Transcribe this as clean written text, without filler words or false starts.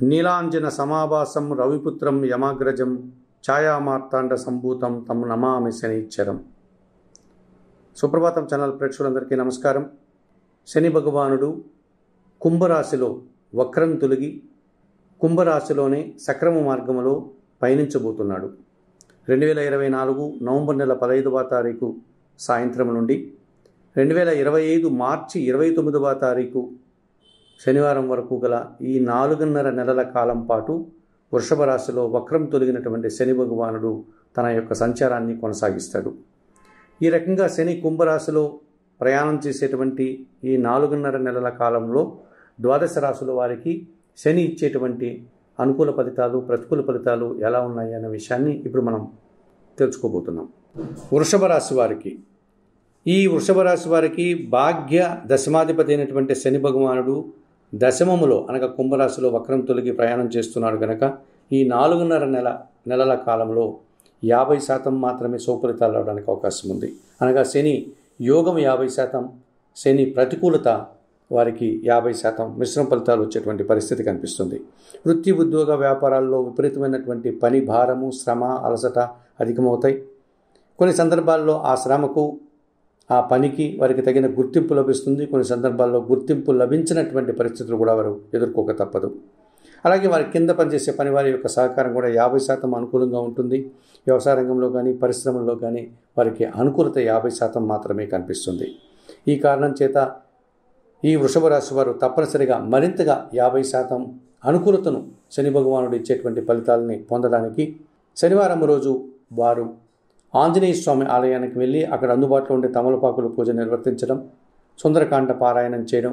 నీలాంజన సమాభాసం రవిపుత్రం యమాగ్రజం ఛాయామార్తాండ సంభూతం తం నమామి శనిచ్చరం. సుప్రభాతం ఛానల్ ప్రేక్షకులందరికీ నమస్కారం. శని భగవానుడు కుంభరాశిలో వక్రం తొలగి కుంభరాశిలోనే సక్రమ మార్గంలో పయనించబోతున్నాడు. 2024 నవంబర్ నెల 15వ తారీఖు సాయంత్రం నుండి 2025 మార్చి 29వ తారీఖు శనివారం వరకు గల ఈ 4.5 నెలల కాలం పాటు వృషభ రాశిలో వక్రం తొలగినటువంటి శని భగవానుడు తన యొక్క సంచారాన్ని కొనసాగిస్తాడు. ఈ రకంగా శని కుంభరాశిలో ప్రయాణం చేసేటువంటి ఈ 4.5 నెలల కాలంలో ద్వాదశ రాశుల వారికి శని ఇచ్చేటువంటి అనుకూల ఫలితాలు, ప్రతికూల ఫలితాలు ఎలా ఉన్నాయి అనే విషయాన్ని ఇప్పుడు మనం తెలుసుకోబోతున్నాం. వృషభ రాశి వారికి, ఈ వృషభ రాశి వారికి భాగ్య దశమాధిపతి అయినటువంటి శని భగవానుడు దశమములో అనగా కుంభరాశిలో వక్రం తొలగి ప్రయాణం చేస్తున్నాడు కనుక ఈ 4.5 నెలల కాలంలో 50% మాత్రమే సుఫలితాలు రావడానికి అవకాశం ఉంది. అనగా శని యోగం 50%, శని ప్రతికూలత వారికి 50% మిశ్రమ ఫలితాలు వచ్చేటువంటి పరిస్థితి కనిపిస్తుంది. వృత్తి, ఉద్యోగ, వ్యాపారాల్లో విపరీతమైనటువంటి పని భారము, శ్రమ, అలసట అధికమవుతాయి. కొన్ని సందర్భాల్లో ఆ శ్రమకు, ఆ పనికి వారికి తగిన గుర్తింపు లభిస్తుంది. కొన్ని సందర్భాల్లో గుర్తింపు లభించినటువంటి పరిస్థితులు కూడా వారు ఎదుర్కోక తప్పదు. అలాగే వారి కింద పనిచేసే పని వారి యొక్క సహకారం కూడా 50% అనుకూలంగా ఉంటుంది. వ్యవసాయ రంగంలో కానీ పరిశ్రమల్లో కానీ వారికి అనుకూలత 50% మాత్రమే కనిపిస్తుంది. ఈ కారణం చేత ఈ వృషభ రాశి వారు తప్పనిసరిగా మరింతగా 50% అనుకూలతను శని భగవానుడు ఇచ్చేటువంటి ఫలితాలని పొందడానికి శనివారం రోజు వారు ఆంజనేయ స్వామి ఆలయానికి వెళ్ళి అక్కడ అందుబాటులో ఉండే తమలపాకుల పూజ నిర్వర్తించడం, సుందరకాండ పారాయణం చేయడం,